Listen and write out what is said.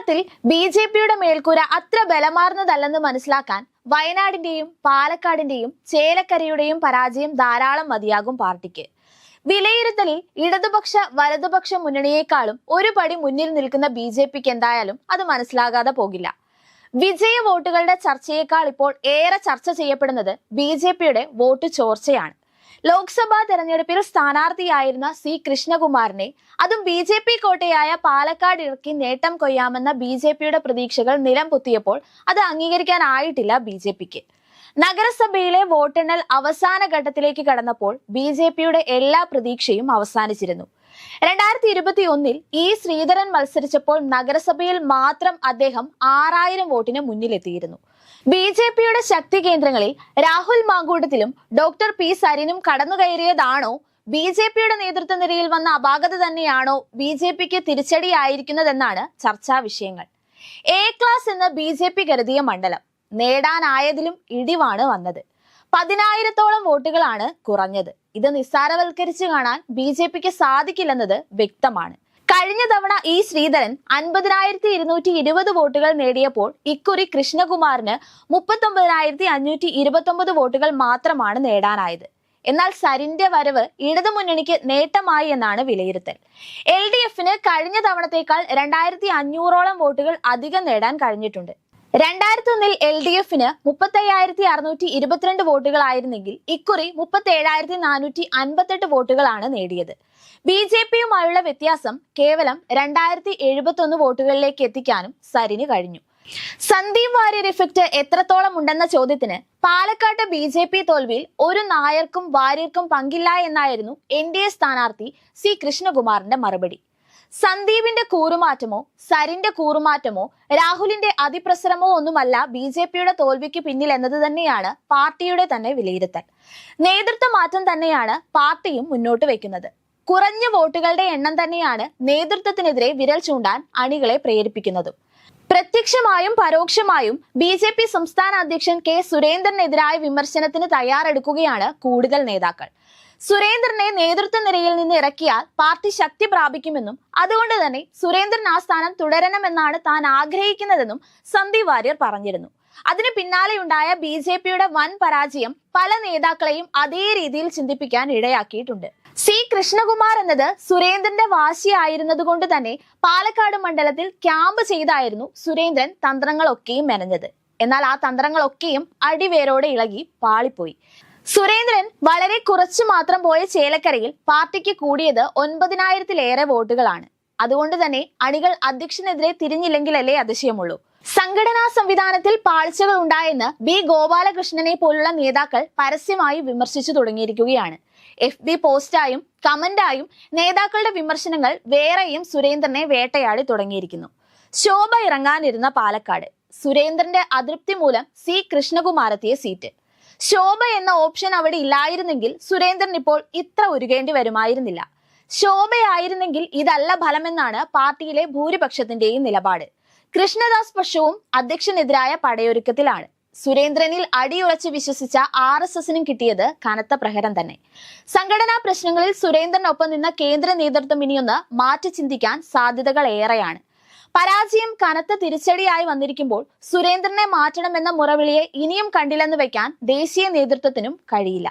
കേരളത്തിൽ ബി.ജെ.പിയുടെ മേൽക്കൂര അത്ര ബലമാർന്നതല്ലെന്ന് മനസ്സിലാക്കാൻ വയനാടിന്റെയും പാലക്കാടിന്റെയും ചേലക്കരയുടെയും പരാജയം ധാരാളം മതിയാകും പാർട്ടിക്ക്. വിലയിരുത്തലിൽ ഇടതുപക്ഷ വലതുപക്ഷ മുന്നണിയേക്കാളും ഒരു പടി മുന്നിൽ നിൽക്കുന്ന ബി.ജെ.പിക്ക് എന്തായാലും അത് മനസ്സിലാകാതെ പോകില്ല. വിജയ വോട്ടുകളുടെ ചർച്ചയേക്കാൾ ഇപ്പോൾ ഏറെ ചർച്ച ചെയ്യപ്പെടുന്നത് ബി.ജെ.പിയുടെ വോട്ട് ചോർച്ചയാണ്. ലോക്സഭാ തെരഞ്ഞെടുപ്പിൽ സ്ഥാനാർത്ഥിയായിരുന്ന സി കൃഷ്ണകുമാറിനെ അതും ബി.ജെ.പി കോട്ടയായ പാലക്കാട് ഇറക്കി നേട്ടം കൊയ്യാമെന്ന ബി.ജെ.പിയുടെ പ്രതീക്ഷകൾ നിലം പൊത്തിയപ്പോൾ അത് അംഗീകരിക്കാനായിട്ടില്ല ബി.ജെ.പിക്ക്. നഗരസഭയിലെ വോട്ടെണ്ണൽ അവസാന ഘട്ടത്തിലേക്ക് കടന്നപ്പോൾ ബി.ജെ.പിയുടെ എല്ലാ പ്രതീക്ഷയും അവസാനിച്ചിരുന്നു. 2021 ഇ ശ്രീധരൻ മത്സരിച്ചപ്പോൾ നഗരസഭയിൽ മാത്രം അദ്ദേഹം 6000 വോട്ടിന് മുന്നിലെത്തിയിരുന്നു. ബി.ജെ.പിയുടെ ശക്തി കേന്ദ്രങ്ങളിൽ രാഹുൽ മാങ്കൂട്ടത്തിലും ഡോക്ടർ പി സരിനും കടന്നുകയറിയതാണോ, ബി.ജെ.പിയുടെ നേതൃത്വ നിരയിൽ വന്ന അപാകത തന്നെയാണോ ബി.ജെ.പിക്ക് തിരിച്ചടിയായിരിക്കുന്നതെന്നാണ് ചർച്ചാ വിഷയങ്ങൾ. എ ക്ലാസ് എന്ന് ബി.ജെ.പി കരുതിയ മണ്ഡലം നേടാനായതിലും ഇടിവാണ് വന്നത്. 10,000-ഓളം വോട്ടുകളാണ് കുറഞ്ഞത്. ഇത് നിസ്സാരവൽക്കരിച്ച് കാണാൻ ബി.ജെ.പിക്ക് സാധിക്കില്ലെന്നത് വ്യക്തമാണ്. കഴിഞ്ഞ തവണ ഇ ശ്രീധരൻ 50,220 വോട്ടുകൾ നേടിയപ്പോൾ ഇക്കുറി കൃഷ്ണകുമാറിന് 39,529 വോട്ടുകൾ മാത്രമാണ് നേടാനായത്. എന്നാൽ സരിന്റെ വരവ് ഇടതുമുന്നണിക്ക് നേട്ടമായി എന്നാണ് വിലയിരുത്തൽ. LDFന് കഴിഞ്ഞ തവണത്തേക്കാൾ 2,500-ഓളം വോട്ടുകൾ അധികം നേടാൻ കഴിഞ്ഞിട്ടുണ്ട്. 2001 LDFന് 35,622 വോട്ടുകളായിരുന്നെങ്കിൽ ഇക്കുറി 37,458 വോട്ടുകളാണ് നേടിയത്. ബി.ജെ.പിയുമായുള്ള വ്യത്യാസം കേവലം 2,071 വോട്ടുകളിലേക്ക് എത്തിക്കാനും സരിന് കഴിഞ്ഞു. സന്ദീപ് വാര്യർ ഇഫക്റ്റ് എത്രത്തോളം ഉണ്ടെന്ന ചോദ്യത്തിന് പാലക്കാട്ട് ബി.ജെ.പി തോൽവിയിൽ ഒരു നായർക്കും വാര്യർക്കും പങ്കില്ല എന്നായിരുന്നു NDA സ്ഥാനാർത്ഥി സി കൃഷ്ണകുമാറിന്റെ മറുപടി. സന്ദീപിന്റെ കൂറുമാറ്റമോ സരിന്റെ കൂറുമാറ്റമോ രാഹുലിന്റെ അതിപ്രസരമോ ഒന്നുമല്ല ബി.ജെ.പിയുടെ തോൽവിക്ക് പിന്നിൽ എന്നത് തന്നെയാണ് പാർട്ടിയുടെ തന്നെ വിലയിരുത്തൽ. നേതൃത്വ മാറ്റം തന്നെയാണ് പാർട്ടിയും മുന്നോട്ട് വെക്കുന്നത്. കുറഞ്ഞ വോട്ടുകളുടെ എണ്ണം തന്നെയാണ് നേതൃത്വത്തിനെതിരെ വിരൽ ചൂണ്ടാൻ അണികളെ പ്രേരിപ്പിക്കുന്നതും. പ്രത്യക്ഷമായും പരോക്ഷമായും ബി.ജെ.പി സംസ്ഥാന അധ്യക്ഷൻ കെ സുരേന്ദ്രനെതിരായ വിമർശനത്തിന് തയ്യാറെടുക്കുകയാണ് കൂടുതൽ നേതാക്കൾ. സുരേന്ദ്രനെ നേതൃത്വ നിരയിൽ നിന്ന് ഇറക്കിയാൽ പാർട്ടി ശക്തി പ്രാപിക്കുമെന്നും അതുകൊണ്ട് തന്നെ സുരേന്ദ്രൻ ആ സ്ഥാനം തുടരണമെന്നാണ് താൻ ആഗ്രഹിക്കുന്നതെന്നും സന്ദീപ് വാര്യർ പറഞ്ഞിരുന്നു. അതിന് പിന്നാലെയുണ്ടായ ബി.ജെ.പിയുടെ വൻ പരാജയം പല നേതാക്കളെയും അതേ രീതിയിൽ ചിന്തിപ്പിക്കാൻ ഇടയാക്കിയിട്ടുണ്ട്. സി കൃഷ്ണകുമാർ എന്നത് സുരേന്ദ്രന്റെ വാശിയായിരുന്നത് കൊണ്ട് തന്നെ പാലക്കാട് മണ്ഡലത്തിൽ ക്യാമ്പ് ചെയ്തായിരുന്നു സുരേന്ദ്രൻ തന്ത്രങ്ങളൊക്കെയും മെനഞ്ഞത്. എന്നാൽ ആ തന്ത്രങ്ങളൊക്കെയും അടിവേരോടെ ഇളകി പാളിപ്പോയി. സുരേന്ദ്രൻ വളരെ കുറച്ചു മാത്രം പോയ ചേലക്കരയിൽ പാർട്ടിക്ക് കൂടിയത് 9,000-ലേറെ വോട്ടുകളാണ്. അതുകൊണ്ട് തന്നെ അണികൾ അധ്യക്ഷനെതിരെ തിരിഞ്ഞില്ലെങ്കിലല്ലേ അതിശയമുള്ളൂ. സംഘടനാ സംവിധാനത്തിൽ പാളിച്ചകൾ ഉണ്ടായെന്ന് ബി ഗോപാലകൃഷ്ണനെ പോലുള്ള നേതാക്കൾ പരസ്യമായി വിമർശിച്ചു തുടങ്ങിയിരിക്കുകയാണ്. FB പോസ്റ്റായും കമന്റായും നേതാക്കളുടെ വിമർശനങ്ങൾ വേറെയും സുരേന്ദ്രനെ വേട്ടയാടി തുടങ്ങിയിരിക്കുന്നു. ശോഭ ഇറങ്ങാനിരുന്ന പാലക്കാട് സുരേന്ദ്രന്റെ അതൃപ്തി മൂലം സി കൃഷ്ണകുമാർ എത്തിയ സീറ്റ്. ശോഭ എന്ന ഓപ്ഷൻ അവിടെ ഇല്ലായിരുന്നെങ്കിൽ സുരേന്ദ്രൻ ഇപ്പോൾ ഇത്ര ഉരുകേണ്ടി വരുമായിരുന്നില്ല. ശോഭയായിരുന്നെങ്കിൽ ഇതല്ല ഫലമെന്നാണ് പാർട്ടിയിലെ ഭൂരിപക്ഷത്തിന്റെയും നിലപാട്. കൃഷ്ണദാസ് പക്ഷവും അധ്യക്ഷനെതിരായ പടയൊരുക്കത്തിലാണ്. സുരേന്ദ്രനിൽ അടിയുറച്ച് വിശ്വസിച്ച RSSനും കിട്ടിയത് കനത്ത പ്രഹരം തന്നെ. സംഘടനാ പ്രശ്നങ്ങളിൽ സുരേന്ദ്രനൊപ്പം നിന്ന കേന്ദ്ര നേതൃത്വം ഇനിയൊന്ന് മാറ്റി ചിന്തിക്കാൻ സാധ്യതകൾ ഏറെയാണ്. പരാജയം കനത്ത തിരിച്ചടിയായി വന്നിരിക്കുമ്പോൾ സുരേന്ദ്രനെ മാറ്റണമെന്ന മുറവിളിയെ ഇനിയും കണ്ടില്ലെന്ന് വെക്കാൻ ദേശീയ നേതൃത്വത്തിനും കഴിയില്ല.